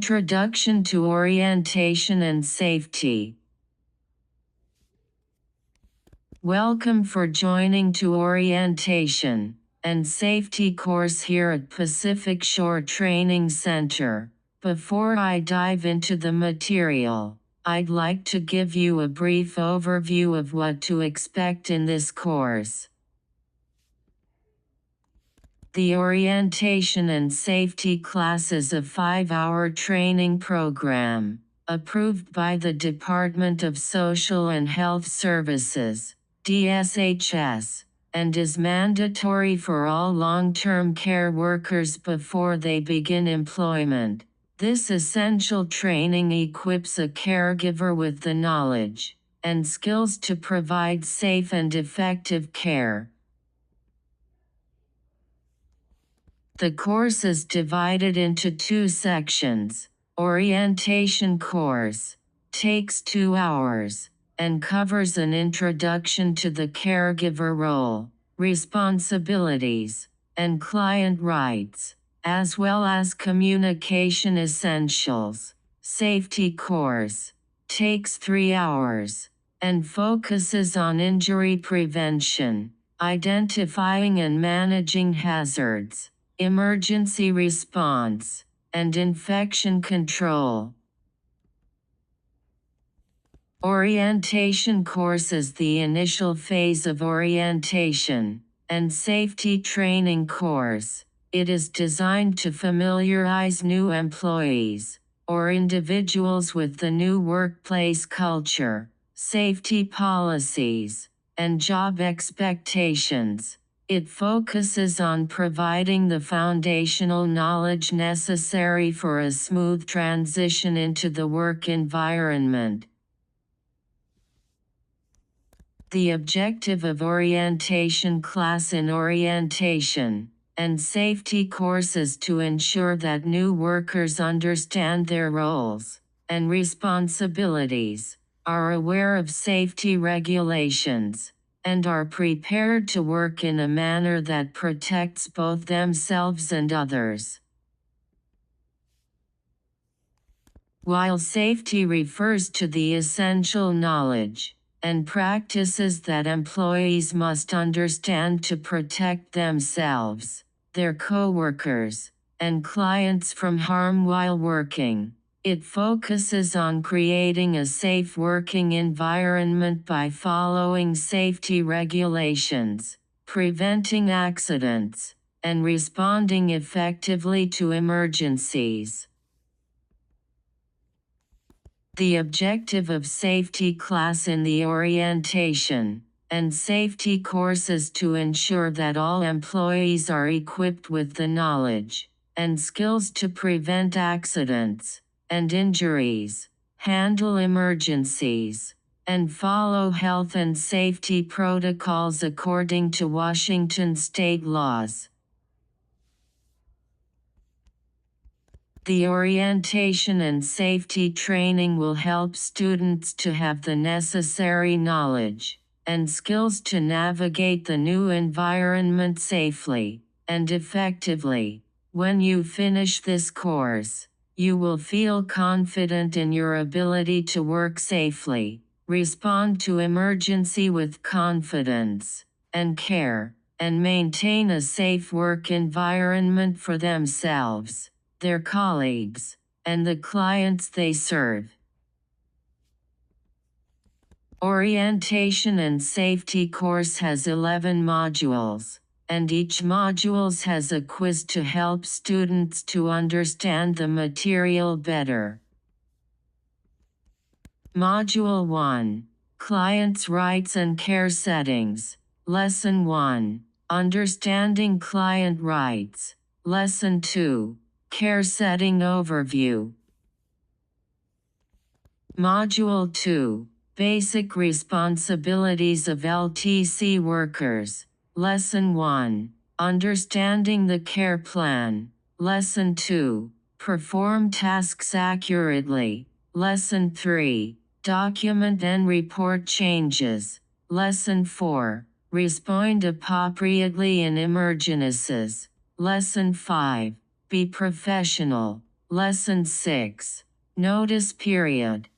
Introduction to Orientation and Safety. Welcome for joining to Orientation and Safety course here at Pacific Shore Training Center. Before I dive into the material, I'd like to give you a brief overview of what to expect in this course. The Orientation and Safety class is a 5-hour training program, approved by the Department of Social and Health Services, DSHS, and is mandatory for all long-term care workers before they begin employment. This essential training equips a caregiver with the knowledge and skills to provide safe and effective care. The course is divided into 2 sections. Orientation course takes 2 hours and covers an introduction to the caregiver role, responsibilities, and client rights, as well as communication essentials. Safety course takes 3 hours and focuses on injury prevention, identifying and managing hazards, emergency response, and infection control. Orientation course is the initial phase of orientation and safety training course. It is designed to familiarize new employees or individuals with the new workplace culture, safety policies, and job expectations. It focuses on providing the foundational knowledge necessary for a smooth transition into the work environment. The objective of orientation class in orientation and safety course is to ensure that new workers understand their roles and responsibilities, are aware of safety regulations, and are prepared to work in a manner that protects both themselves and others. While safety refers to the essential knowledge and practices that employees must understand to protect themselves, their coworkers, and clients from harm while working, it focuses on creating a safe working environment by following safety regulations, preventing accidents, and responding effectively to emergencies. The objective of safety class in the orientation and safety course is to ensure that all employees are equipped with the knowledge and skills to prevent accidents and injuries, handle emergencies, and follow health and safety protocols according to Washington state laws. The orientation and safety training will help students to have the necessary knowledge and skills to navigate the new environment safely and effectively. When you finish this course, you will feel confident in your ability to work safely, respond to emergency with confidence and care, and maintain a safe work environment for themselves, their colleagues, and the clients they serve. Orientation and Safety course has 11 modules, and each module has a quiz to help students to understand the material better. Module 1, Clients' Rights and Care Settings. Lesson 1, Understanding Client Rights. Lesson 2, Care Setting Overview. Module 2, Basic Responsibilities of LTC Workers. Lesson 1, Understanding the Care Plan. Lesson 2, Perform Tasks Accurately. Lesson 3, Document and Report Changes. Lesson 4, Respond appropriately in emergencies. Lesson 5, Be professional. Lesson 6. Notice period.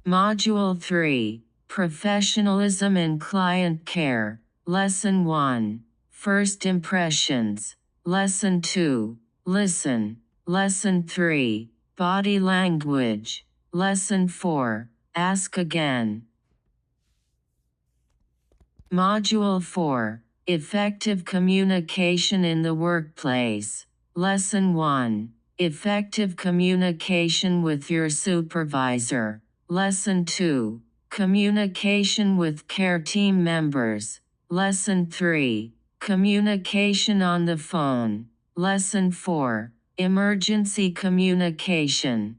Module 3. Professionalism in Client Care. Lesson 1. First Impressions. Lesson 2. Listen. Lesson 3. Body Language. Lesson 4. Ask Again. Module 4. Effective Communication in the Workplace. Lesson 1. Effective Communication with your supervisor. Lesson 2. Communication with care team members. Lesson 3. Communication on the phone. Lesson 4. Emergency Communication.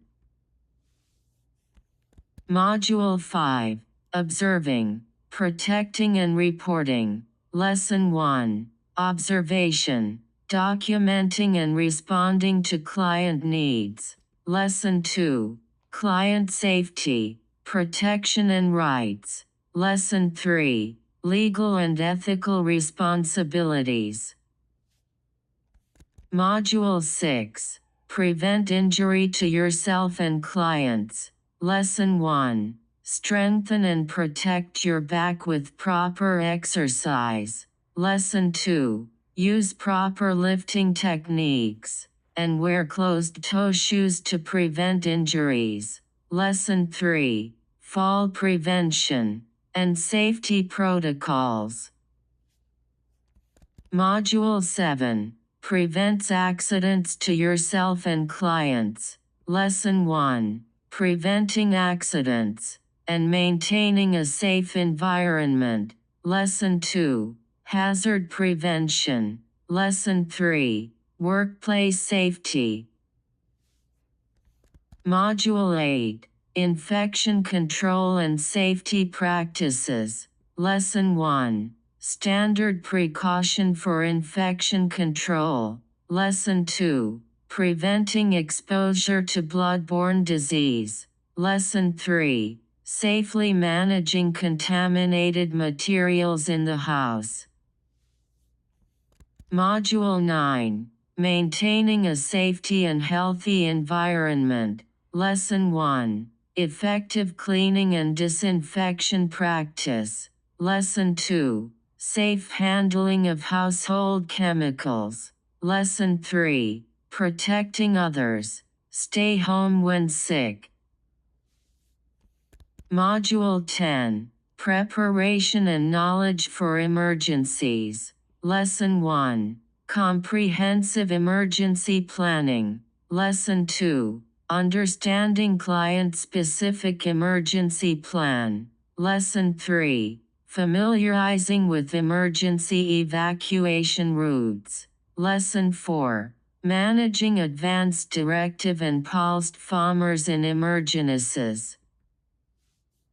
Module 5. Observing, Protecting and Reporting. Lesson 1. Observation, Documenting and Responding to Client Needs. Lesson 2. Client Safety, Protection and Rights. Lesson 3. Legal and Ethical Responsibilities. Module 6. Prevent injury to yourself and clients. Lesson 1. Strengthen and protect your back with proper exercise. Lesson 2. Use proper lifting techniques, and wear closed-toe shoes to prevent injuries. Lesson 3. Fall prevention and safety protocols. Module 7. Prevents accidents to yourself and clients. Lesson 1. Preventing accidents and maintaining a safe environment. Lesson 2. Hazard prevention. Lesson 3. Workplace safety. Module 8. Infection control and safety practices. Lesson 1. Standard precaution for infection control. Lesson 2. Preventing exposure to bloodborne disease. Lesson 3. Safely managing contaminated materials in the house. Module 9. Maintaining a safety and healthy environment. Lesson 1. Effective cleaning and disinfection practice. Lesson 2. Safe handling of household chemicals. Lesson 3. Protecting others. Stay home when sick. Module 10. Preparation and knowledge for emergencies. Lesson 1. Comprehensive emergency planning. Lesson 2. Understanding client-specific emergency plan. Lesson 3. Familiarizing with emergency evacuation routes. Lesson 4. Managing advanced directive and pulsed farmers in emergencies.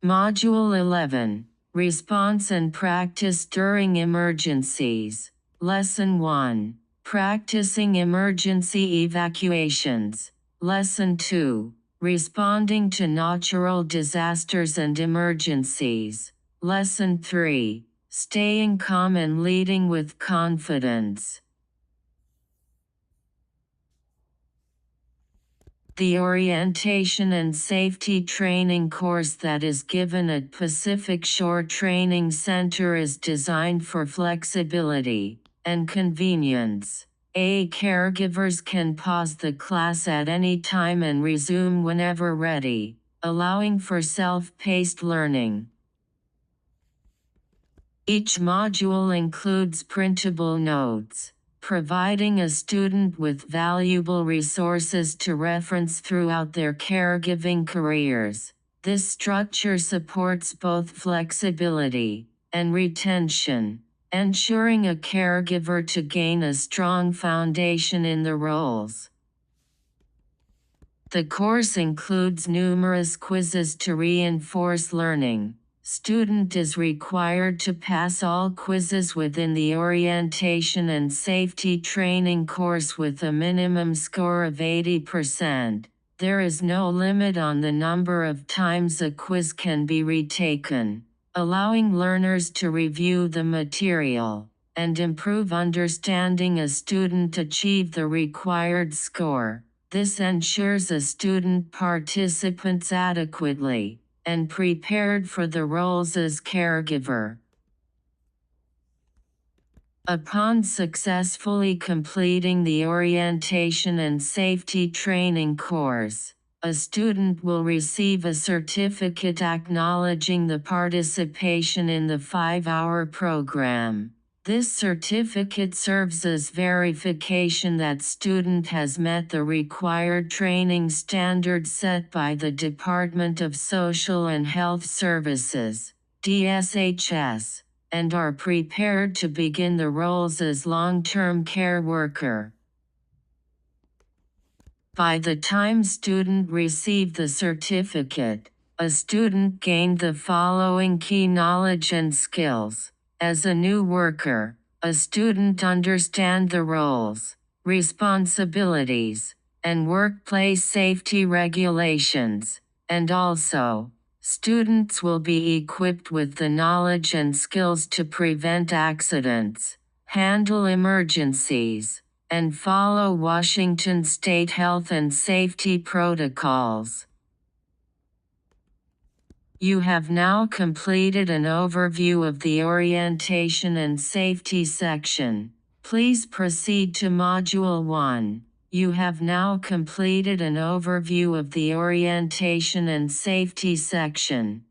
Module 11. Response and practice during emergencies. Lesson 1. Practicing emergency evacuations. Lesson 2. Responding to natural disasters and emergencies. Lesson 3. Staying calm and leading with confidence. The Orientation and Safety Training course that is given at Pacific Shore Training Center is designed for flexibility and convenience. Caregivers can pause the class at any time and resume whenever ready, allowing for self-paced learning. Each module includes printable notes, providing a student with valuable resources to reference throughout their caregiving careers. This structure supports both flexibility and retention, ensuring a caregiver to gain a strong foundation in the roles. The course includes numerous quizzes to reinforce learning. Student is required to pass all quizzes within the Orientation and Safety Training course with a minimum score of 80%. There is no limit on the number of times a quiz can be retaken, allowing learners to review the material. and improve understanding a student achieve the required score. This ensures a student participates adequately and prepared for the roles as caregiver. Upon successfully completing the orientation and safety training course, a student will receive a certificate acknowledging the participation in the 5-hour program. This certificate serves as verification that student has met the required training standards set by the Department of Social and Health Services, DSHS, and are prepared to begin the roles as long-term care worker. By the time student received the certificate, a student gained the following key knowledge and skills. As a new worker, a student understand the roles, responsibilities, and workplace safety regulations, and also, students will be equipped with the knowledge and skills to prevent accidents, handle emergencies, and follow Washington state health and safety protocols. You have now completed an overview of the orientation and safety section. Please proceed to Module 1. You have now completed an overview of the orientation and safety section.